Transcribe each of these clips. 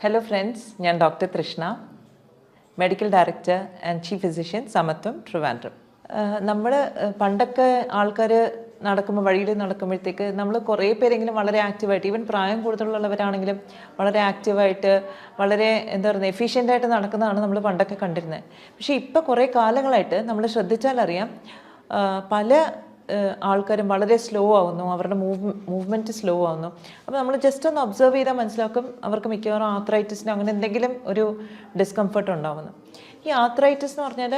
Hello friends, ഞാൻ doctor Trishna, medical director and chief physician Samathwam Trivandrum. നമ്മൾ പണ്ടൊക്കെ ആൾക്കാർ വഴിയിൽ നടക്കുമ്പോഴത്തേക്ക് നമ്മൾ കുറേ പേരെങ്കിലും വളരെ ആക്റ്റീവായിട്ട്, ഈവൻ പ്രായം കൂടുതലുള്ളവരാണെങ്കിലും വളരെ ആക്റ്റീവായിട്ട്, വളരെ എഫിഷ്യൻ്റായിട്ട് നടക്കുന്നതാണ് നമ്മൾ പണ്ടൊക്കെ കണ്ടിരുന്നത്. പക്ഷേ ഇപ്പോൾ കുറേ കാലങ്ങളായിട്ട് നമ്മൾ ശ്രദ്ധിച്ചാലറിയാം, പല ആൾക്കാരും വളരെ സ്ലോ ആവുന്നു, അവരുടെ മൂവ്മെൻറ്റ് സ്ലോ ആവുന്നു. അപ്പോൾ നമ്മൾ ജസ്റ്റ് ഒന്ന് ഒബ്സർവ് ചെയ്താൽ മനസ്സിലാക്കും അവർക്ക് മിക്കവാറും ആർത്രൈറ്റിസിന് അങ്ങനെ എന്തെങ്കിലും ഒരു ഡിസ്കംഫർട്ട് ഉണ്ടാവുന്നു. ഈ ആർത്രൈറ്റിസ് എന്ന് പറഞ്ഞാൽ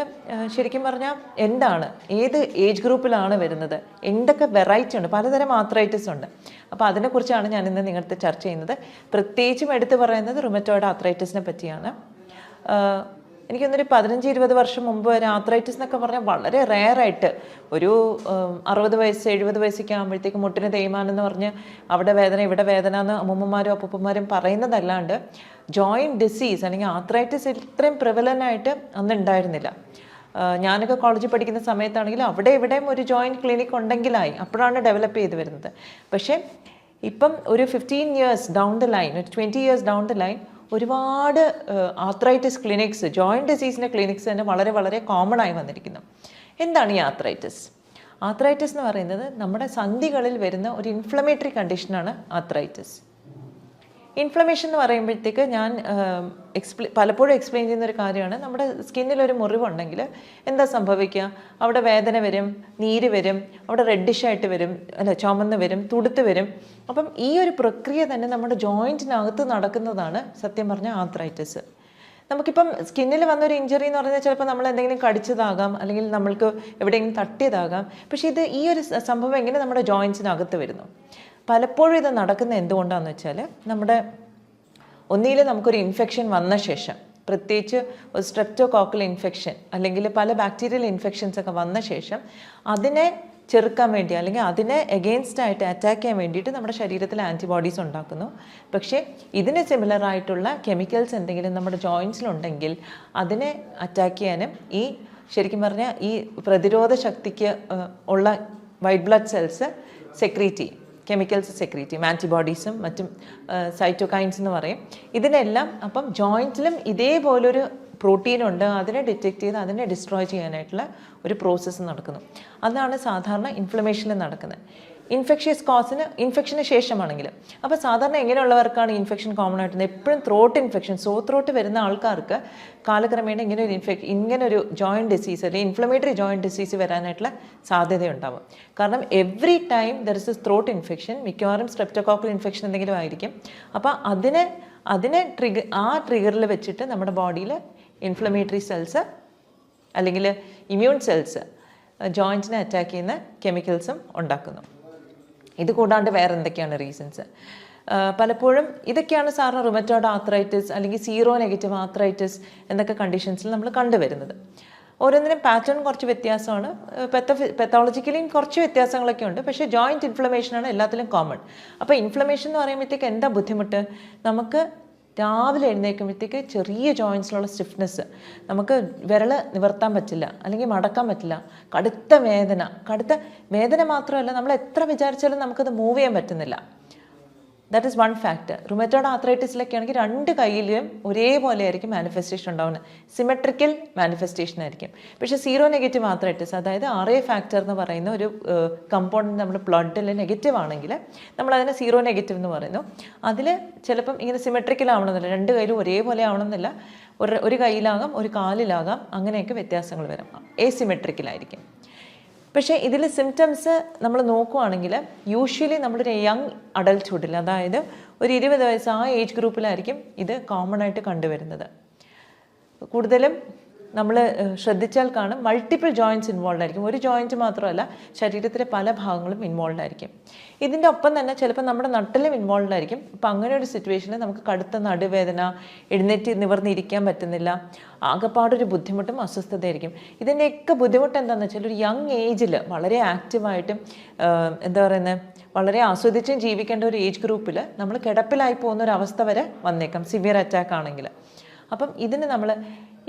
ശരിക്കും പറഞ്ഞാൽ എന്താണ്, ഏത് ഏജ് ഗ്രൂപ്പിലാണ് വരുന്നത്, എന്തൊക്കെ വെറൈറ്റി ഉണ്ട്, പലതരം ആർത്രൈറ്റിസ് ഉണ്ട്. അപ്പോൾ അതിനെക്കുറിച്ചാണ് ഞാനിന്ന് നിങ്ങളുടെ ചർച്ച ചെയ്യുന്നത്. പ്രത്യേകിച്ചും എടുത്തു പറയുന്നത് റുമറ്റോയ്ഡ് ആർത്രൈറ്റിസിനെ പറ്റിയാണ്. എനിക്കൊന്നൊരു 15-20 വർഷം മുമ്പ് വരെ ആർത്രൈറ്റിസ് എന്നൊക്കെ പറഞ്ഞാൽ വളരെ റെയറായിട്ട്, ഒരു 60 വയസ്സ് 70 വയസ്സൊക്കെ ആകുമ്പോഴത്തേക്ക് മുട്ടിന് തേയ്മാനം എന്ന് പറഞ്ഞ് അവിടെ വേദന ഇവിടെ വേദന എന്ന് അമ്മൂമ്മമാരും അപ്പൂപ്പന്മാരും പറയുന്നതല്ലാണ്ട് ജോയിൻറ്റ് ഡിസീസ് അല്ലെങ്കിൽ ആർത്രൈറ്റിസ് ഇത്രയും പ്രിവലൻ്റായിട്ട് അന്ന് ഉണ്ടായിരുന്നില്ല. ഞാനൊക്കെ കോളേജിൽ പഠിക്കുന്ന സമയത്താണെങ്കിൽ അവിടെ ഇവിടെയും ഒരു ജോയിൻറ്റ് ക്ലിനിക് ഉണ്ടെങ്കിലായി, അപ്പോഴാണ് ഡെവലപ്പ് ചെയ്ത് വരുന്നത്. പക്ഷേ ഇപ്പം ഒരു 15 ഇയേഴ്സ് ഡൗൺ ദ ലൈൻ, ഒരു 20 ഇയേഴ്സ് ഡൗൺ ദ ലൈൻ ഒരുപാട് ആർത്രൈറ്റിസ് ക്ലിനിക്സ്, ജോയിൻറ്റ് ഡിസീസിൻ്റെ ക്ലിനിക്സ് തന്നെ വളരെ വളരെ കോമൺ ആയി വന്നിരിക്കുന്നു. എന്താണ് ഈ ആർത്രൈറ്റിസ്? ആർത്രൈറ്റിസ് എന്ന് പറയുന്നത് നമ്മുടെ സന്ധികളിൽ വരുന്ന ഒരു ഇൻഫ്ലമേറ്ററി കണ്ടീഷനാണ് ആർത്രൈറ്റിസ്. ഇൻഫ്ലമേഷൻ എന്ന് പറയുമ്പോഴത്തേക്ക് ഞാൻ പലപ്പോഴും എക്സ്പ്ലെയിൻ ചെയ്യുന്നൊരു കാര്യമാണ്, നമ്മുടെ സ്കിന്നിലൊരു മുറിവുണ്ടെങ്കിൽ എന്താ സംഭവിക്കുക, അവിടെ വേദന വരും, നീര് വരും, അവിടെ റെഡിഷായിട്ട് വരും, ചുമന്ന് വരും, തുടുത്ത് വരും. അപ്പം ഈ ഒരു പ്രക്രിയ തന്നെ നമ്മുടെ ജോയിൻറ്റിനകത്ത് നടക്കുന്നതാണ് സത്യം പറഞ്ഞാൽ ആർത്രൈറ്റിസ്. നമുക്കിപ്പം സ്കിന്നിൽ വന്നൊരു ഇഞ്ചറി എന്ന് പറഞ്ഞാൽ ചിലപ്പോൾ നമ്മൾ എന്തെങ്കിലും കടിച്ചതാകാം, അല്ലെങ്കിൽ നമ്മൾക്ക് എവിടെയെങ്കിലും തട്ടിയതാകാം. പക്ഷേ ഈ ഒരു സംഭവം എങ്ങനെ നമ്മുടെ ജോയിൻറ്റ്സിനകത്ത് വരുന്നു? പലപ്പോഴും ഇത് നടക്കുന്നത് എന്തുകൊണ്ടാണെന്ന് വെച്ചാൽ, നമ്മുടെ ഒന്നിയിൽ നമുക്കൊരു ഇൻഫെക്ഷൻ വന്ന ശേഷം, പ്രത്യേകിച്ച് ഒരു സ്ട്രെപ്റ്റോകോക്കൽ ഇൻഫെക്ഷൻ അല്ലെങ്കിൽ പല ബാക്ടീരിയൽ ഇൻഫെക്ഷൻസ് ഒക്കെ വന്ന ശേഷം അതിനെ ചെറുക്കാൻ വേണ്ടി അല്ലെങ്കിൽ അതിനെ എഗെയിൻസ്റ്റ് ആയിട്ട് അറ്റാക്ക് ചെയ്യാൻ വേണ്ടിയിട്ട് നമ്മുടെ ശരീരത്തിൽ ആൻറ്റിബോഡീസ് ഉണ്ടാക്കുന്നു. പക്ഷേ ഇതിന് സിമിലർ ആയിട്ടുള്ള കെമിക്കൽസ് എന്തെങ്കിലും നമ്മുടെ ജോയിൻസിലുണ്ടെങ്കിൽ അതിനെ അറ്റാക്ക് ചെയ്യാനും ഈ ശരിക്കും പറഞ്ഞാൽ ഈ പ്രതിരോധ ശക്തിക്ക് ഉള്ള വൈറ്റ് ബ്ലഡ് സെൽസ് സെക്രീറ്റ് ചെയ്യും, കെമിക്കൽസ് സെക്രീറ്റ് ചെയ്യും, ആൻറ്റിബോഡീസും മറ്റും സൈറ്റോകൈൻസ് എന്ന് പറയും. ഇതിനെല്ലാം അപ്പം ജോയിൻറ്റിലും ഇതേപോലൊരു പ്രോട്ടീനുണ്ട്, അതിനെ ഡിറ്റക്റ്റ് ചെയ്ത് അതിനെ ഡിസ്ട്രോയ് ചെയ്യാനായിട്ടുള്ള ഒരു പ്രോസസ്സ് നടക്കുന്നു. അതാണ് സാധാരണ ഇൻഫ്ലമേഷനിൽ നടക്കുന്നത്. ഇൻഫെക്ഷ്യസ് കോസിന് ഇൻഫെക്ഷന് ശേഷമാണെങ്കിൽ, അപ്പോൾ സാധാരണ എങ്ങനെയുള്ളവർക്കാണ് ഇൻഫെക്ഷൻ കോമൺ ആയിട്ട് എപ്പോഴും ത്രോട്ട് ഇൻഫെക്ഷൻ, ത്രോട്ട് വരുന്ന ആൾക്കാർക്ക് കാലക്രമേണ ഇങ്ങനൊരു ജോയിൻറ്റ് ഡിസീസ് അല്ലെങ്കിൽ ഇൻഫ്ലമേറ്ററി ജോയിൻറ്റ് ഡിസീസ് വരാനായിട്ടുള്ള സാധ്യതയുണ്ടാവും. കാരണം every time there is A throat infection, മിക്കവാറും സ്ട്രെപ്റ്റോകോക്കൽ ഇൻഫെക്ഷൻ എന്തെങ്കിലും ആയിരിക്കും. അപ്പോൾ അതിനെ ട്രിഗറിൽ വെച്ചിട്ട് നമ്മുടെ ബോഡിയിൽ ഇൻഫ്ലമേറ്ററി സെൽസ് അല്ലെങ്കിൽ ഇമ്മ്യൂൺ സെൽസ് ജോയിൻറ്റിനെ അറ്റാക്ക് ചെയ്യുന്ന കെമിക്കൽസും ഉണ്ടാക്കുന്നു. ഇത് കൂടാണ്ട് വേറെ എന്തൊക്കെയാണ് റീസൺസ്? പലപ്പോഴും ഇതൊക്കെയാണ് സാറിന് റുമറ്റോയ്ഡ് ആർത്രൈറ്റിസ് അല്ലെങ്കിൽ സീറോ നെഗറ്റീവ് ആർത്രൈറ്റിസ് എന്നൊക്കെ കണ്ടീഷൻസിൽ നമ്മൾ കണ്ടുവരുന്നത്. ഓരോന്നിനും പാറ്റേൺ കുറച്ച് വ്യത്യാസമാണ്, പെത്തോളജിക്കലിയും കുറച്ച് വ്യത്യാസങ്ങളൊക്കെ ഉണ്ട്. പക്ഷേ ജോയിൻറ്റ് ഇൻഫ്ലമേഷനാണ് എല്ലാത്തിലും കോമൺ. അപ്പോൾ ഇൻഫ്ലമേഷൻ എന്ന് പറയുമ്പോഴത്തേക്ക് എന്താ ബുദ്ധിമുട്ട്? നമുക്ക് രാവിലെ എഴുന്നേൽക്കുമ്പോഴത്തേക്ക് ചെറിയ ജോയിൻസിലുള്ള സ്റ്റിഫ്നെസ്, നമുക്ക് വിരൽ നിവർത്താൻ പറ്റില്ല അല്ലെങ്കിൽ മടക്കാൻ പറ്റില്ല, കടുത്ത വേദന മാത്രമല്ല, നമ്മൾ എത്ര വിചാരിച്ചാലും നമുക്കത് മൂവ് ചെയ്യാൻ പറ്റുന്നില്ല. That is one factor. Rheumatoid ആർത്രൈറ്റിസിലൊക്കെ ആണെങ്കിൽ 2 കൈയിലും ഒരേപോലെ ആയിരിക്കും മാനിഫെസ്റ്റേഷൻ ഉണ്ടാവുന്നത്, സിമെട്രിക്കൽ മാനിഫെസ്റ്റേഷൻ ആയിരിക്കും. പക്ഷേ സീറോ നെഗറ്റീവ് ആർത്രൈറ്റിസ്, അതായത് RA ഫാക്ടർ എന്ന് പറയുന്ന ഒരു കമ്പോണൻറ്റ് നമ്മുടെ ബ്ലഡിൽ നെഗറ്റീവ് ആണെങ്കിൽ നമ്മളതിനെ സീറോ നെഗറ്റീവ് എന്ന് പറയുന്നു. അതിൽ ചിലപ്പം ഇങ്ങനെ സിമെട്രിക്കൽ ആവണമെന്നില്ല, 2 കൈയിലും ഒരേപോലെ ആവണമെന്നില്ല, ഒരു കൈയിലാകാം, ഒരു കാലിലാകാം, അങ്ങനെയൊക്കെ വ്യത്യാസങ്ങൾ വരും, എസിമെട്രിക്കലായിരിക്കും. പക്ഷേ ഇതിൽ സിംറ്റംസ് നമ്മൾ നോക്കുകയാണെങ്കിൽ യൂഷ്വലി നമ്മളൊരു യങ് അഡൽട്ട്ഹുഡിൽ, അതായത് ഒരു 20 വയസ്സ് ആ ഏജ് ഗ്രൂപ്പിലായിരിക്കും ഇത് കോമൺ ആയിട്ട് കണ്ടുവരുന്നത്. കൂടുതലും നമ്മൾ ശ്രദ്ധിച്ചാൽ കാണും മൾട്ടിപ്പിൾ ജോയിൻറ്റ്സ് ഇൻവോൾവ് ആയിരിക്കും, ഒരു ജോയിൻറ്റ് മാത്രമല്ല ശരീരത്തിലെ പല ഭാഗങ്ങളും ഇൻവോൾവ് ആയിരിക്കും. ഇതിൻ്റെ ഒപ്പം തന്നെ ചിലപ്പോൾ നമ്മുടെ നട്ടിലും ഇൻവോൾവ് ആയിരിക്കും. അപ്പം അങ്ങനെ ഒരു സിറ്റുവേഷനിൽ നമുക്ക് കടുത്ത നടുവേദന, എഴുന്നേറ്റ് നിവർന്നിരിക്കാൻ പറ്റുന്നില്ല, ആകെപ്പാടൊരു ബുദ്ധിമുട്ടും അസ്വസ്ഥതയായിരിക്കും. ഇതിൻ്റെയൊക്കെ ബുദ്ധിമുട്ട് എന്താണെന്ന് വെച്ചാൽ ഒരു യങ് ഏജിൽ വളരെ ആക്റ്റീവായിട്ടും വളരെ ആസ്വദിച്ചും ജീവിക്കേണ്ട ഒരു ഏജ് ഗ്രൂപ്പിൽ നമ്മൾ കിടപ്പിലായി പോകുന്ന ഒരു അവസ്ഥ വരെ വന്നേക്കാം, സിവിയർ അറ്റാക്ക് ആണെങ്കിൽ. അപ്പം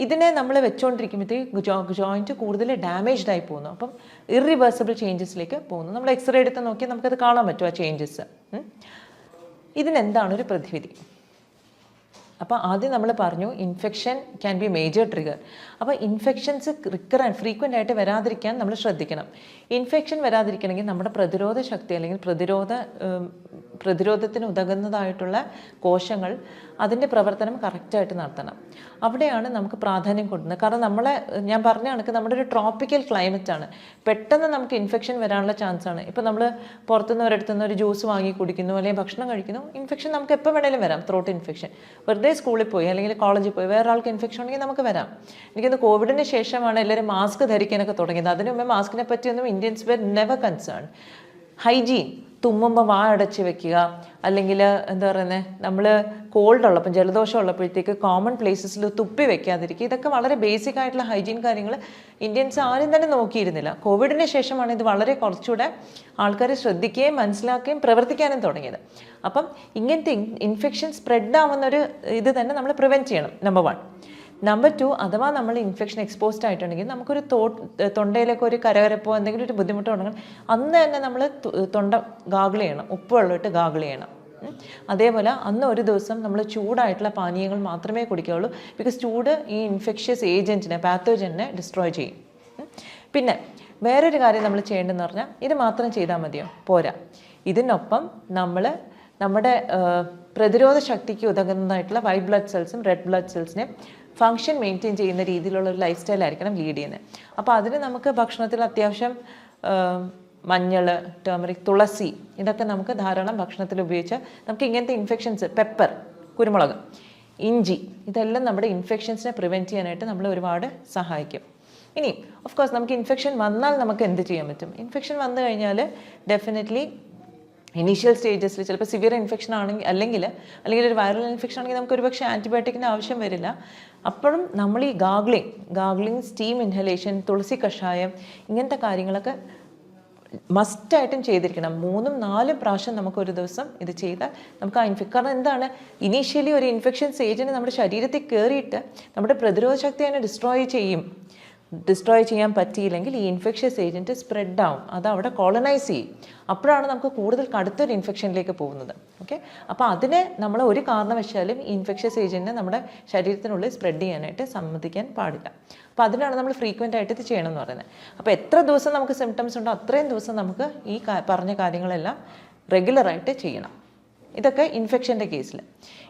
ഇതിനെ നമ്മൾ വെച്ചുകൊണ്ടിരിക്കുമ്പോഴത്തേക്ക് ജോയിൻറ്റ് കൂടുതൽ ഡാമേജ്ഡ് ആയി പോകുന്നു. അപ്പം ഇറിവേഴ്സിബിൾ ചേഞ്ചസിലേക്ക് പോകുന്നു. നമ്മൾ എക്സ്റേ എടുത്ത് നോക്കിയാൽ നമുക്കത് കാണാൻ പറ്റും ആ ചേഞ്ചസ്. ഇതിനെന്താണ് ഒരു പ്രതിവിധി? അപ്പോൾ ആദ്യം നമ്മൾ പറഞ്ഞു infection can be major trigger. അപ്പോൾ ഇൻഫെക്ഷൻസ് ഫ്രീക്വൻ്റ് ആയിട്ട് വരാതിരിക്കാൻ നമ്മൾ ശ്രദ്ധിക്കണം. ഇൻഫെക്ഷൻ വരാതിരിക്കണമെങ്കിൽ നമ്മുടെ പ്രതിരോധ ശക്തി അല്ലെങ്കിൽ പ്രതിരോധത്തിന് ഉതകുന്നതായിട്ടുള്ള കോശങ്ങൾ അതിൻ്റെ പ്രവർത്തനം കറക്റ്റായിട്ട് നടത്തണം. അവിടെയാണ് നമുക്ക് പ്രാധാന്യം കൊടുക്കുന്നത്. കാരണം ഞാൻ പറഞ്ഞ കണക്ക് നമ്മുടെ ഒരു ട്രോപ്പിക്കൽ ക്ലൈമറ്റാണ്. പെട്ടെന്ന് നമുക്ക് ഇൻഫെക്ഷൻ വരാനുള്ള ചാൻസാണ്. ഇപ്പോൾ നമ്മൾ പുറത്തുനിന്ന് ഒരിടത്തുനിന്ന് ഒരു ജ്യൂസ് വാങ്ങി കുടിക്കുന്നു അല്ലെങ്കിൽ ഭക്ഷണം കഴിക്കുന്നു, ഇൻഫെക്ഷൻ നമുക്ക് എപ്പോൾ വേണേലും വരാം. ത്രോട്ട് ഇൻഫെക്ഷൻ വെറുതെ സ്കൂളിൽ പോയി അല്ലെങ്കിൽ കോളേജിൽ പോയി വേറെ ആൾക്ക് ഇൻഫെക്ഷൻ ഉണ്ടെങ്കിൽ നമുക്ക് വരാം. എനിക്കത് കോവിഡിന് ശേഷമാണ് എല്ലാവരും മാസ്ക് ധരിക്കാനൊക്കെ തുടങ്ങിയത്. അതിനു മുമ്പേ മാസ്കിനെ പറ്റിയൊന്നും Indians were never concern. Hygiene, തുമ്മുമ്പോൾ വാ അടച്ച് വെക്കുക, അല്ലെങ്കിൽ എന്താ പറയുന്നത്, നമ്മൾ കോൾഡ് ഉള്ളപ്പോൾ ജലദോഷം ഉള്ളപ്പോഴത്തേക്ക് കോമൺ പ്ലേസസിൽ തുപ്പി വെക്കാതിരിക്കുക. ഇതൊക്കെ വളരെ ബേസിക് ആയിട്ടുള്ള ഹൈജീൻ കാര്യങ്ങൾ ഇന്ത്യൻസ് ആരും തന്നെ നോക്കിയിരുന്നില്ല. കോവിഡിന് ശേഷമാണ് ഇത് വളരെ കുറച്ചുകൂടെ ആൾക്കാർ ശ്രദ്ധിക്കുകയും മനസ്സിലാക്കുകയും പ്രവർത്തിക്കാനും തുടങ്ങിയത്. അപ്പം ഇങ്ങനത്തെ ഇൻഫെക്ഷൻ സ്പ്രെഡ് ആവുന്നൊരു ഇത് തന്നെ നമ്മൾ പ്രിവെൻറ്റ് ചെയ്യണം, നമ്പർ 1. നമ്പർ 2, അഥവാ നമ്മൾ ഇൻഫെക്ഷൻ എക്സ്പോസ്ഡ് ആയിട്ടുണ്ടെങ്കിൽ നമുക്കൊരു തൊണ്ടയിലൊക്കെ ഒരു കരകരപ്പോ എന്തെങ്കിലും ഒരു ബുദ്ധിമുട്ടോ ഉണ്ടെങ്കിൽ അന്ന് തന്നെ നമ്മൾ തൊണ്ട ഗാഗിൾ ചെയ്യണം, ഉപ്പ് വെള്ളമിട്ട് ഗാഗിൾ ചെയ്യണം. അതേപോലെ അന്ന് ഒരു ദിവസം നമ്മൾ ചൂടായിട്ടുള്ള പാനീയങ്ങൾ മാത്രമേ കുടിക്കുകയുള്ളൂ. ബിക്കോസ് ചൂട് ഈ ഇൻഫെക്ഷ്യസ് ഏജൻറ്റിനെ, പാത്തോജനെ ഡിസ്ട്രോയ് ചെയ്യും. പിന്നെ വേറൊരു കാര്യം നമ്മൾ ചെയ്യേണ്ടതെന്ന് പറഞ്ഞാൽ ഇത് മാത്രം ചെയ്താൽ മതിയോ? പോരാ. ഇതിനൊപ്പം നമ്മുടെ പ്രതിരോധ ശക്തിക്ക് ഉതകുന്നതായിട്ടുള്ള വൈറ്റ് ബ്ലഡ് സെൽസും റെഡ് ബ്ലഡ് സെൽസിനെ ഫങ്ഷൻ മെയിൻറ്റെയിൻ ചെയ്യുന്ന രീതിയിലുള്ള ഒരു ലൈഫ് സ്റ്റൈൽ ആയിരിക്കണം ലീഡ് ചെയ്യുന്നത്. അപ്പോൾ അതിന് നമുക്ക് ഭക്ഷണത്തിൽ അത്യാവശ്യം മഞ്ഞൾ, ടേമറിക്, തുളസി ഇതൊക്കെ നമുക്ക് ധാരാളം ഭക്ഷണത്തിൽ ഉപയോഗിച്ച് നമുക്ക് ഇങ്ങനത്തെ ഇൻഫെക്ഷൻസ്, പെപ്പർ, കുരുമുളക്, ഇഞ്ചി, ഇതെല്ലാം നമ്മുടെ ഇൻഫെക്ഷൻസിനെ പ്രിവെൻറ്റ് ചെയ്യാനായിട്ട് നമ്മൾ ഒരുപാട് സഹായിക്കും. ഇനി ഓഫ് കോഴ്സ് നമുക്ക് ഇൻഫെക്ഷൻ വന്നാൽ നമുക്ക് എന്ത് ചെയ്യാൻ പറ്റും? ഇൻഫെക്ഷൻ വന്നു കഴിഞ്ഞാൽ ഡെഫിനറ്റ്ലി ഇനീഷ്യൽ സ്റ്റേജസിൽ ചിലപ്പോൾ സിവിയർ ഇൻഫെക്ഷൻ ആണെങ്കിൽ അല്ലെങ്കിൽ ഒരു വൈറൽ ഇൻഫെക്ഷൻ ആണെങ്കിൽ നമുക്ക് ഒരുപക്ഷെ ആൻറ്റിബയോട്ടിക്കിൻ്റെ ആവശ്യം വരില്ല. അപ്പോഴും നമ്മൾ ഈ ഗാഗ്ലിംഗ്, സ്റ്റീം ഇൻഹലേഷൻ, തുളസി കഷായം ഇങ്ങനത്തെ കാര്യങ്ങളൊക്കെ മസ്റ്റായിട്ടും ചെയ്തിരിക്കണം. 3-4 പ്രാവശ്യം നമുക്കൊരു ദിവസം ഇത് ചെയ്താൽ നമുക്ക് ആ കാരണം എന്താണ്, ഇനീഷ്യലി ഒരു ഇൻഫെക്ഷൻ സ്റ്റേജിന് നമ്മുടെ ശരീരത്തിൽ കയറിയിട്ട് നമ്മുടെ പ്രതിരോധ ശക്തി അതിനെ ഡിസ്ട്രോയ് ചെയ്യാൻ പറ്റിയില്ലെങ്കിൽ ഈ ഇൻഫെക്ഷ്യസ് ഏജൻറ്റ് സ്പ്രെഡ് ആവും, അത് അവിടെ കോളനൈസ് ചെയ്യും. അപ്പോഴാണ് നമുക്ക് കൂടുതൽ കടുത്തൊരു ഇൻഫെക്ഷനിലേക്ക് പോകുന്നത്. ഓക്കെ, അപ്പോൾ അതിനെ നമ്മൾ ഒരു കാരണവശാലും ഈ ഇൻഫെക്ഷ്യസ് ഏജൻറ്റിനെ നമ്മുടെ ശരീരത്തിനുള്ളിൽ സ്പ്രെഡ് ചെയ്യാനായിട്ട് സമ്മതിക്കാൻ പാടില്ല. അപ്പോൾ അതിനാണ് നമ്മൾ ഫ്രീക്വൻ്റ് ആയിട്ട് ഇത് ചെയ്യണമെന്ന് പറയുന്നത്. അപ്പോൾ എത്ര ദിവസം നമുക്ക് സിംറ്റംസ് ഉണ്ടോ അത്രയും ദിവസം നമുക്ക് ഈ പറഞ്ഞ കാര്യങ്ങളെല്ലാം റെഗുലറായിട്ട് ചെയ്യണം. ഇതൊക്കെ ഇൻഫെക്ഷൻ്റെ കേസിൽ.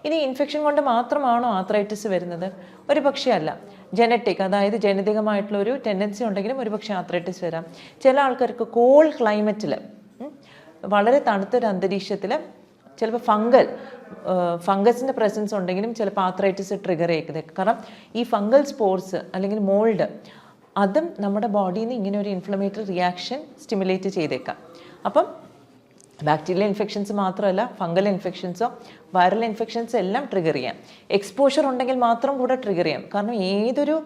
ഇനി ഇൻഫെക്ഷൻ കൊണ്ട് മാത്രമാണോ ആർത്രൈറ്റിസ് വരുന്നത്? ഒരു പക്ഷേ അല്ല. ജനറ്റിക്, അതായത് ജനിതകമായിട്ടുള്ള ഒരു ടെൻഡൻസി ഉണ്ടെങ്കിലും ഒരു പക്ഷേ ആർത്രൈറ്റിസ് വരാം. ചില ആൾക്കാർക്ക് കോൾഡ് ക്ലൈമറ്റിൽ, വളരെ തണുത്തൊരു അന്തരീക്ഷത്തിൽ ചിലപ്പോൾ ഫംഗസിൻ്റെ പ്രസൻസ് ഉണ്ടെങ്കിലും ചിലപ്പോൾ ആർത്രൈറ്റിസ് ട്രിഗർ ചെയ്തേക്കും. കാരണം ഈ ഫംഗൽ സ്പോർസ് അല്ലെങ്കിൽ മോൾഡ് അതും നമ്മുടെ ബോഡിയിൽ നിന്ന് ഇങ്ങനെ ഒരു ഇൻഫ്ലമേറ്ററി റിയാക്ഷൻ സ്റ്റിമുലേറ്റ് ചെയ്തേക്കാം. അപ്പം ബാക്ടീരിയൽ ഇൻഫെക്ഷൻസ് മാത്രമല്ല, ഫംഗൽ ഇൻഫെക്ഷൻസോ വൈറൽ ഇൻഫെക്ഷൻസോ എല്ലാം ട്രിഗർ ചെയ്യാം. എക്സ്പോഷർ ഉണ്ടെങ്കിൽ മാത്രം കൂടെ ട്രിഗർ ചെയ്യാം. കാരണം ഏതൊരു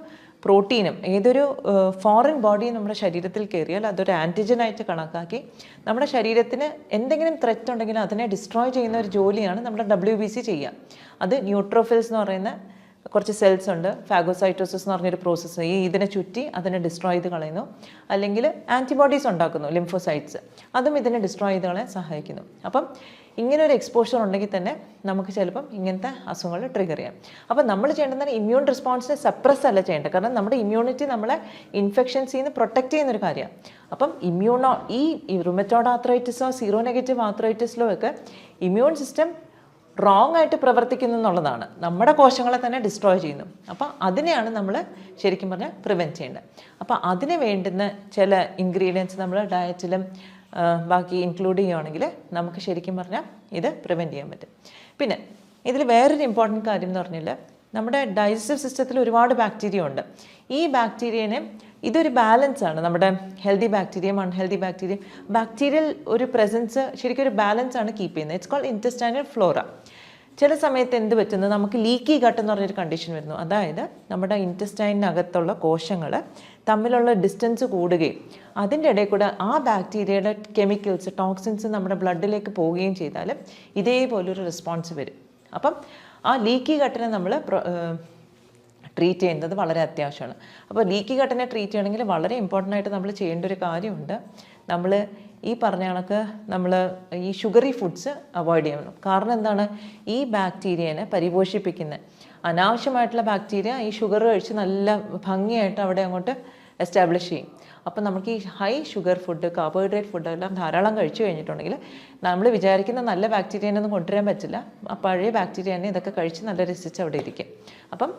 പ്രോട്ടീനും ഏതൊരു ഫോറിൻ ബോഡിയും നമ്മുടെ ശരീരത്തിൽ കയറിയാൽ അതൊരു ആൻറ്റിജനായിട്ട് കണക്കാക്കി നമ്മുടെ ശരീരത്തിന് എന്തെങ്കിലും ത്രെറ്റ് ഉണ്ടെങ്കിൽ അതിനെ ഡിസ്ട്രോയ് ചെയ്യുന്ന ഒരു ജോലിയാണ് നമ്മുടെ WBC ചെയ്യുക. അത് ന്യൂട്രോഫിൽസ് എന്ന് പറയുന്ന കുറച്ച് സെൽസ് ഉണ്ട്, ഫാഗോസൈറ്റോസിസ് എന്ന് പറഞ്ഞൊരു പ്രോസസ്സ്, ഇതിനെ ചുറ്റി അതിനെ ഡിസ്ട്രോയ് ചെയ്ത് കളയുന്നു. അല്ലെങ്കിൽ ആൻറ്റിബോഡീസ് ഉണ്ടാക്കുന്നു, ലിംഫോസൈറ്റ്സ്, അതും ഇതിനെ ഡിസ്ട്രോയ് ചെയ്ത് കളയാൻ സഹായിക്കുന്നു. അപ്പം ഇങ്ങനെ ഒരു എക്സ്പോഷർ ഉണ്ടെങ്കിൽ തന്നെ നമുക്ക് ചിലപ്പം ഇങ്ങനത്തെ അസുഖങ്ങൾ ട്രിഗർ ചെയ്യാം. അപ്പം നമ്മൾ ചെയ്യേണ്ടത് ഇമ്മ്യൂൺ റെസ്പോൺസിനെ സപ്രസ് അല്ല ചെയ്യേണ്ടത്. കാരണം നമ്മുടെ ഇമ്മ്യൂണിറ്റി നമ്മളെ ഇൻഫെക്ഷൻസിൽ നിന്ന് പ്രൊട്ടക്റ്റ് ചെയ്യുന്നൊരു കാര്യമാണ്. അപ്പം ഈ റുമറ്റോയ്ഡ് ആർത്രൈറ്റിസോ സീറോ നെഗറ്റീവ് ആർത്രൈറ്റിസിലോ ഒക്കെ ഇമ്മ്യൂൺ സിസ്റ്റം റോങ് ആയിട്ട് പ്രവർത്തിക്കുന്നു എന്നുള്ളതാണ്, നമ്മുടെ കോശങ്ങളെ തന്നെ ഡിസ്ട്രോയ് ചെയ്യുന്നു. അപ്പോൾ അതിനെയാണ് നമ്മൾ ശരിക്കും പറഞ്ഞാൽ പ്രിവെൻറ്റ് ചെയ്യേണ്ടത്. അപ്പോൾ അതിന് വേണ്ടുന്ന ചില ഇൻഗ്രീഡിയൻസ് നമ്മൾ ഡയറ്റിലും ബാക്കി ഇൻക്ലൂഡ് ചെയ്യുകയാണെങ്കിൽ നമുക്ക് ശരിക്കും പറഞ്ഞാൽ ഇത് പ്രിവെൻറ്റ് ചെയ്യാൻ പറ്റും. പിന്നെ ഇതിൽ വേറൊരു ഇമ്പോർട്ടൻറ്റ് കാര്യം എന്ന് പറഞ്ഞാൽ നമ്മുടെ ഡൈജസ്റ്റീവ് സിസ്റ്റത്തിൽ ഒരുപാട് ബാക്ടീരിയ ഉണ്ട്. ഈ ബാക്ടീരിയനെ ഇതൊരു ബാലൻസാണ്, നമ്മുടെ ഹെൽത്തി ബാക്ടീരിയയും അൺഹെൽത്തി ബാക്ടീരിയൽ ഒരു പ്രസൻസ് ശരിക്കും ഒരു ബാലൻസാണ് കീപ്പ് ചെയ്യുന്നത്. It's called intestinal flora. ചില സമയത്ത് എന്ത് പറ്റുന്നത്, നമുക്ക് ലീക്കി ഗട്ട് എന്ന് പറഞ്ഞൊരു കണ്ടീഷൻ വരുന്നു. അതായത് നമ്മുടെ ഇൻറ്റസ്റ്റൈനകത്തുള്ള കോശങ്ങൾ തമ്മിലുള്ള ഡിസ്റ്റൻസ് കൂടുകയും അതിൻ്റെ ഇടയിൽ കൂടെ ആ ബാക്ടീരിയയുടെ കെമിക്കൽസ്, ടോക്സിൻസ് നമ്മുടെ ബ്ലഡിലേക്ക് പോവുകയും ചെയ്താൽ ഇതേപോലൊരു റെസ്പോൺസ് വരും. അപ്പം ആ ലീക്കി ഗട്ടിനെ നമ്മൾ ട്രീറ്റ് ചെയ്യുന്നത് വളരെ അത്യാവശ്യമാണ്. അപ്പോൾ ലീക്കി ഗട്ടിനെ ട്രീറ്റ് ചെയ്യണമെങ്കിൽ വളരെ ഇമ്പോർട്ടൻ്റ് ആയിട്ട് നമ്മൾ ചെയ്യേണ്ട ഒരു കാര്യമുണ്ട്. നമ്മൾ ഈ പറഞ്ഞ കണക്ക് നമ്മൾ ഈ ഷുഗറി ഫുഡ്സ് അവോയ്ഡ് ചെയ്യണം. കാരണം എന്താണ്, ഈ ബാക്ടീരിയനെ പരിപോഷിപ്പിക്കുന്നത് അനാവശ്യമായിട്ടുള്ള ബാക്ടീരിയ ഈ ഷുഗർ കഴിച്ച് നല്ല ഭംഗിയായിട്ട് അവിടെ അങ്ങോട്ട് എസ്റ്റാബ്ലിഷ് ചെയ്യും. അപ്പം നമുക്ക് ഈ high sugar food, carbohydrate food എല്ലാം ധാരാളം കഴിച്ചു കഴിഞ്ഞിട്ടുണ്ടെങ്കിൽ നമ്മൾ വിചാരിക്കുന്ന നല്ല ബാക്ടീരിയനൊന്നും കൊണ്ടുവരാൻ പറ്റില്ല. ആ പഴയ ബാക്ടീരിയ തന്നെ ഇതൊക്കെ കഴിച്ച് നല്ല രസിച്ച് അവിടെ ഇരിക്കും. അപ്പം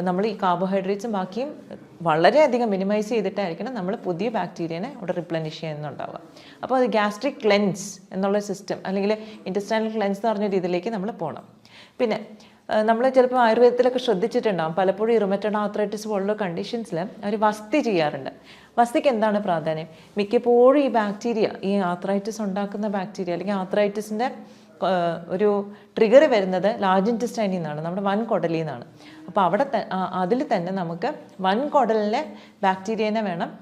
നമ്മൾ ഈ കാർബോഹൈഡ്രേറ്റ്സും ബാക്കിയും വളരെയധികം മിനിമൈസ് ചെയ്തിട്ടായിരിക്കണം നമ്മൾ പുതിയ ബാക്ടീരിയനെ അവിടെ റിപ്ലനിഷ് ചെയ്യുന്നുണ്ടാവുക. അപ്പോൾ അത് ഗ്യാസ്ട്രിക് ക്ലെൻസ് എന്നുള്ള സിസ്റ്റം അല്ലെങ്കിൽ ഇൻറ്റസ്റ്റൈനൽ ക്ലെൻസ് എന്ന് പറഞ്ഞ രീതിയിലേക്ക് നമ്മൾ പോകണം. പിന്നെ നമ്മൾ ചിലപ്പോൾ ആയുർവേദത്തിലൊക്കെ ശ്രദ്ധിച്ചിട്ടുണ്ടാകും, പലപ്പോഴും ഈ റുമറ്റോയ്ഡ് ആർത്രൈറ്റിസ് പോലുള്ള കണ്ടീഷൻസിൽ അവർ വസ്തി ചെയ്യാറുണ്ട്. വസ്തിക്ക് എന്താണ് പ്രാധാന്യം? മിക്കപ്പോഴും ഈ ബാക്ടീരിയ, ഈ ആർത്രൈറ്റിസ് ഉണ്ടാക്കുന്ന ബാക്ടീരിയ അല്ലെങ്കിൽ ആർത്രൈറ്റിസിൻ്റെ ഒരു ട്രിഗർ വരുന്നത് ലാർജ് ഇൻറ്റസ്റ്റൈനിൽ നിന്നാണ്, നമ്മുടെ വൻകുടലിൽ നിന്നാണ്. അപ്പോൾ അതിൽ തന്നെ നമുക്ക് വൻകുടലിലെ ബാക്ടീരിയനെ വേണം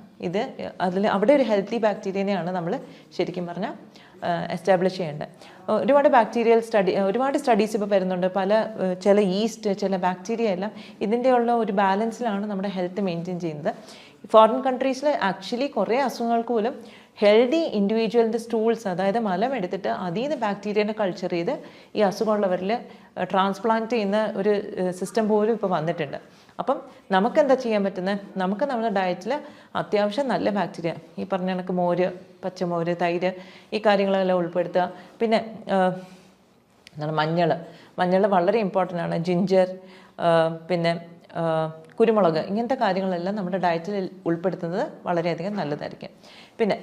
അവിടെ ഒരു ഹെൽത്തി ബാക്ടീരിയനെയാണ് നമ്മൾ ശരിക്കും പറഞ്ഞാൽ എസ്റ്റാബ്ലിഷ് ചെയ്യേണ്ടത്. ഒരുപാട് സ്റ്റഡീസ് ഇപ്പോൾ വരുന്നുണ്ട്. ചില ഈസ്റ്റ്, ചില ബാക്ടീരിയ എല്ലാം ഇതിൻ്റെയുള്ള ഒരു ബാലൻസിലാണ് നമ്മുടെ ഹെൽത്ത് മെയിൻറ്റെയിൻ ചെയ്യുന്നത്. ഫോറിൻ കൺട്രീസിൽ ആക്ച്വലി കുറേ അസുഖങ്ങൾക്ക് പോലും ഹെൽത്തി ഇൻഡിവിജ്വലിൻ്റെ സ്റ്റൂൾസ്, അതായത് മലം എടുത്തിട്ട് അതിൽ നിന്ന് ബാക്ടീരിയനെ കൾച്ചർ ചെയ്ത് ഈ അസുഖമുള്ളവരിൽ ട്രാൻസ്പ്ലാന്റ് ചെയ്യുന്ന ഒരു സിസ്റ്റം പോലും ഇപ്പോൾ വന്നിട്ടുണ്ട്. അപ്പം നമുക്കെന്താ ചെയ്യാൻ പറ്റുന്നത്? നമുക്ക് നമ്മുടെ ഡയറ്റിൽ അത്യാവശ്യം നല്ല ബാക്ടീരിയ, ഈ പറഞ്ഞ കണക്ക് മോര്, പച്ചമോര്, തൈര്, ഈ കാര്യങ്ങളെല്ലാം ഉൾപ്പെടുത്തുക. പിന്നെ എന്താണ് മഞ്ഞൾ വളരെ ഇമ്പോർട്ടൻ്റ് ആണ്. ജിഞ്ചർ, പിന്നെ കുരുമുളക്, ഇങ്ങനത്തെ കാര്യങ്ങളെല്ലാം നമ്മുടെ ഡയറ്റിൽ ഉൾപ്പെടുത്തുന്നത് വളരെയധികം നല്ലതായിരിക്കും. പിന്നെ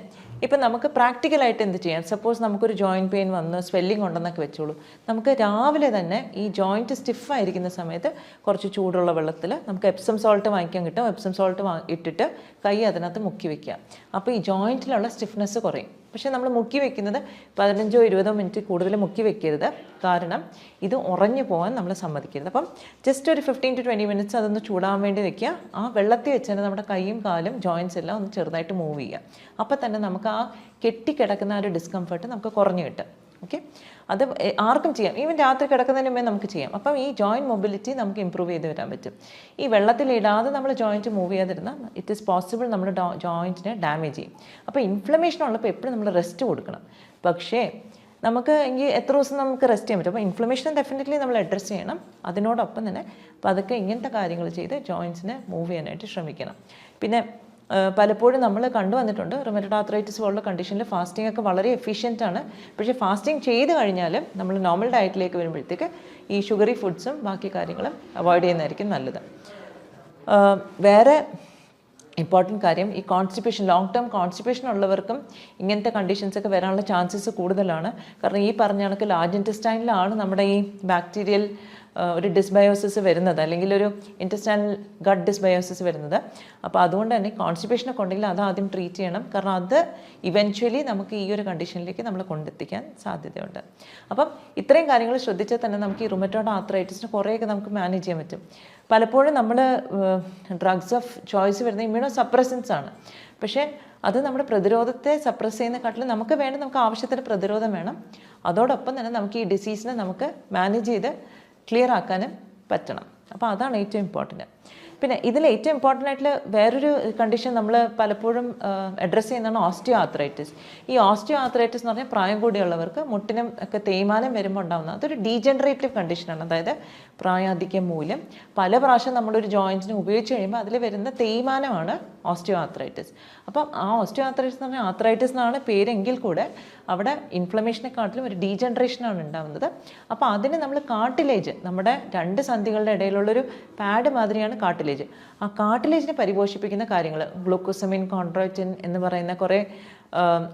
ഇപ്പം നമുക്ക് പ്രാക്ടിക്കലായിട്ട് എന്ത് ചെയ്യാം? സപ്പോസ് നമുക്കൊരു ജോയിൻറ്റ് പെയിൻ വന്ന് സ്വെല്ലിംഗ് ഉണ്ടെന്നൊക്കെ വെച്ചോളൂ. നമുക്ക് രാവിലെ തന്നെ ഈ ജോയിൻറ്റ് സ്റ്റിഫായിരിക്കുന്ന സമയത്ത് കുറച്ച് ചൂടുള്ള വെള്ളത്തിൽ നമുക്ക് എപ്സം സോൾട്ട് വാങ്ങിക്കാൻ കിട്ടും. എപ്സം സോൾട്ട് ഇട്ടിട്ട് കൈ അതിനകത്ത് മുക്കി വയ്ക്കുക. അപ്പോൾ ഈ ജോയിൻറ്റിലുള്ള സ്റ്റിഫ്നെസ് കുറയും. പക്ഷേ നമ്മൾ മുക്കി വെക്കുന്നത് 15-20 മിനിറ്റ് കൂടുതൽ മുക്കി വെക്കരുത്. കാരണം ഇത് ഉറഞ്ഞു പോകാൻ നമ്മൾ സമ്മതിക്കരുത്. അപ്പം ജസ്റ്റ് ഒരു 15-20 മിനിറ്റ്സ് അതൊന്ന് ചൂടാൻ വേണ്ടി വെക്കുക. ആ വെള്ളത്തിൽ വെച്ച് തന്നെ നമ്മുടെ കൈയും കാലും ജോയിൻറ്റ്സ് എല്ലാം ഒന്ന് ചെറുതായിട്ട് മൂവ് ചെയ്യുക. അപ്പോൾ തന്നെ നമുക്ക് ആ കെട്ടിക്കിടക്കുന്ന ആ ഒരു ഡിസ്കംഫർട്ട് നമുക്ക് കുറഞ്ഞു കിട്ടും. ഓക്കെ, അത് ആർക്കും ചെയ്യാം. ഈവൻ രാത്രി കിടക്കുന്നതിന് മുമ്പേ നമുക്ക് ചെയ്യാം. അപ്പം ഈ ജോയിൻറ്റ് മൊബിലിറ്റി നമുക്ക് ഇമ്പ്രൂവ് ചെയ്ത് വരാൻ പറ്റും. ഈ വെള്ളത്തിലിടാതെ നമ്മൾ ജോയിൻറ്റ് മൂവ് ചെയ്യാതിരുന്നാൽ ഇറ്റ് ഈസ് പോസിബിൾ നമ്മുടെ ജോയിൻറ്റിനെ ഡാമേജ് ചെയ്യും. അപ്പോൾ ഇൻഫ്ലമേഷൻ ഉള്ളപ്പോൾ എപ്പോഴും നമ്മൾ റെസ്റ്റ് കൊടുക്കണം. പക്ഷേ നമുക്ക് എത്ര ദിവസം നമുക്ക് റെസ്റ്റ് ചെയ്യാൻ പറ്റും? അപ്പോൾ ഇൻഫ്ലമേഷൻ ഡെഫിനറ്റ്ലി നമ്മൾ അഡ്രസ്സ് ചെയ്യണം. അതിനോടൊപ്പം തന്നെ പതുക്കെ ഇങ്ങനത്തെ കാര്യങ്ങൾ ചെയ്ത് ജോയിൻറ്റ്സിനെ മൂവ് ചെയ്യാനായിട്ട് ശ്രമിക്കണം. പിന്നെ പലപ്പോഴും നമ്മൾ കണ്ടുവന്നിട്ടുണ്ട് റുമറ്റോയ്ഡ് ആർത്രൈറ്റിസ് പോലുള്ള കണ്ടീഷനിൽ ഫാസ്റ്റിംഗ് ഒക്കെ വളരെ എഫിഷ്യൻ്റ് ആണ്. പക്ഷേ ഫാസ്റ്റിംഗ് ചെയ്ത് കഴിഞ്ഞാലും നമ്മൾ നോർമൽ ഡയറ്റിലേക്ക് വരുമ്പോഴത്തേക്ക് ഈ ഷുഗറി ഫുഡ്സും ബാക്കി കാര്യങ്ങളും അവോയ്ഡ് ചെയ്യുന്നതായിരിക്കും നല്ലത്. വേറെ ഇമ്പോർട്ടൻറ്റ് കാര്യം, ഈ കോൺസ്റ്റിപ്പേഷൻ, ലോങ് ടേം കോൺസ്റ്റിപ്പേഷൻ ഉള്ളവർക്കും ഇങ്ങനത്തെ കണ്ടീഷൻസൊക്കെ വരാനുള്ള ചാൻസസ് കൂടുതലാണ്. കാരണം ഈ പറഞ്ഞ കണക്ക് ലാർജ് ഇൻറ്റസ്റ്റൈനിലാണ് നമ്മുടെ ഈ ബാക്ടീരിയൽ ഒരു ഡിസ്ബയോസിസ് വരുന്നത്, അല്ലെങ്കിൽ ഒരു ഇൻറ്റസ്റ്റൈനൽ ഗട്ട് ഡിസ്ബയോസിസ് വരുന്നത്. അപ്പോൾ അതുകൊണ്ട് തന്നെ കോൺസ്റ്റിപ്പേഷനൊക്കെ ഉണ്ടെങ്കിൽ അത് ആദ്യം ട്രീറ്റ് ചെയ്യണം. കാരണം അത് ഇവൻച്വലി നമുക്ക് ഈ ഒരു കണ്ടീഷനിലേക്ക് നമ്മൾ കൊണ്ടെത്തിക്കാൻ സാധ്യതയുണ്ട്. അപ്പം ഇത്രയും കാര്യങ്ങൾ ശ്രദ്ധിച്ചാൽ തന്നെ നമുക്ക് ഈ റുമറ്റോയ്ഡ് ആർത്രൈറ്റിസിന് കുറേയൊക്കെ നമുക്ക് മാനേജ് ചെയ്യാൻ പറ്റും. പലപ്പോഴും നമ്മൾ ഡ്രഗ്സ് ഓഫ് ചോയ്സ് വരുന്ന ഇമ്മ്യൂണോ സപ്രസൻസ് ആണ്. പക്ഷേ അത് നമ്മുടെ പ്രതിരോധത്തെ സപ്രസ് ചെയ്യുന്നതിനെക്കാട്ടിലും നമുക്ക് ആവശ്യത്തിന് പ്രതിരോധം വേണം. അതോടൊപ്പം തന്നെ നമുക്ക് ഈ ഡിസീസിനെ നമുക്ക് മാനേജ് ചെയ്ത് ക്ലിയർ ആക്കാനും പറ്റണം. അപ്പോൾ അതാണ് ഏറ്റവും ഇമ്പോർട്ടൻറ്റ്. പിന്നെ ഇതിൽ ഏറ്റവും ഇമ്പോർട്ടൻ്റ് ആയിട്ടുള്ള വേറൊരു കണ്ടീഷൻ നമ്മൾ പലപ്പോഴും അഡ്രസ്സ് ചെയ്യുന്നതാണ് ഓസ്റ്റിയോ ആർത്രൈറ്റിസ്. ഈ ഓസ്റ്റിയോ ആർത്രൈറ്റിസ് എന്ന് പറഞ്ഞാൽ പ്രായം കൂടിയുള്ളവർക്ക് മുട്ടിനും ഒക്കെ തേയ്മാനം വരുമ്പോൾ ഉണ്ടാകുന്ന അതൊരു ഡീജനറേറ്റീവ് കണ്ടീഷനാണ്. അതായത് പ്രായാധിക്യം മൂലം പല പ്രാവശ്യം നമ്മളൊരു ജോയിൻറ്റിന് ഉപയോഗിച്ച് കഴിയുമ്പോൾ അതിൽ വരുന്ന തേയ്മാനമാണ് ഓസ്റ്റിയോ ആർത്രൈറ്റിസ്. അപ്പം ആ ഓസ്റ്റിയോ ആർത്രൈറ്റിസ് എന്ന് പറഞ്ഞാൽ ആർത്രൈറ്റിസ് എന്നാണ് പേരെങ്കിൽ കൂടെ അവിടെ ഇൻഫ്ലമേഷനെക്കാട്ടിലും ഒരു ഡീജനറേഷനാണ് ഉണ്ടാകുന്നത്. അപ്പോൾ അതിന് നമ്മൾ കാർട്ടിലേജ്, നമ്മുടെ രണ്ട് സന്ധികളുടെ ഇടയിലുള്ളൊരു പാഡ് മാതിരിയാണ് കാർട്ടിലേജ്. ആ കാർട്ടിലേജിനെ പരിപോഷിപ്പിക്കുന്ന കാര്യങ്ങൾ, ഗ്ലൂക്കോസമിൻ, കോൺട്രോയിറ്റിൻ എന്ന് പറയുന്ന കുറേ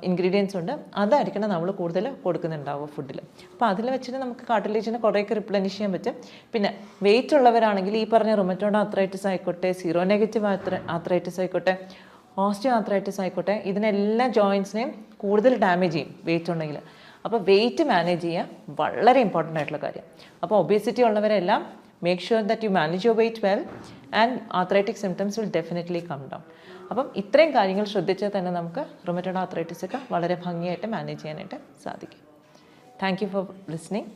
ഇൻഗ്രീഡിയൻസ് ഉണ്ട്. അതായിരിക്കണം നമ്മൾ കൂടുതൽ കൊടുക്കുന്നുണ്ടാവുക ഫുഡിൽ. അപ്പോൾ അതിൽ വെച്ചിട്ട് നമുക്ക് കാർട്ടിലേജിനെ കുറേയൊക്കെ റിപ്ലനിഷ് ചെയ്യാൻ പറ്റും. പിന്നെ വെയിറ്റ് ഉള്ളവരാണെങ്കിൽ ഈ പറഞ്ഞ റുമറ്റോയ്ഡ് ആർത്രൈറ്റിസ് ആയിക്കോട്ടെ, സീറോ നെഗറ്റീവ് ആർത്രൈറ്റിസ് ആയിക്കോട്ടെ, ഓസ്റ്റിയോ ആർത്രൈറ്റിസ് ആയിക്കോട്ടെ, ഇതിനെല്ലാം ജോയിൻസിനെയും കൂടുതൽ ഡാമേജ് ചെയ്യും വെയിറ്റ് ഉണ്ടെങ്കിൽ. അപ്പോൾ വെയിറ്റ് മാനേജ് ചെയ്യുക വളരെ ഇമ്പോർട്ടൻ്റ് ആയിട്ടുള്ള കാര്യം. അപ്പോൾ obesity ഉള്ളവരെല്ലാം make sure that you manage your weight well and arthritic symptoms will definitely come down. അപ്പം ഇത്രയും കാര്യങ്ങൾ ശ്രദ്ധിച്ചാൽ തന്നെ നമുക്ക് റുമറ്റോയ്ഡ് ആർത്രൈറ്റിസ് ഒക്കെ വളരെ ഭംഗിയായിട്ട് മാനേജ് ചെയ്യാനായിട്ട് സാധിക്കും. Thank you for listening.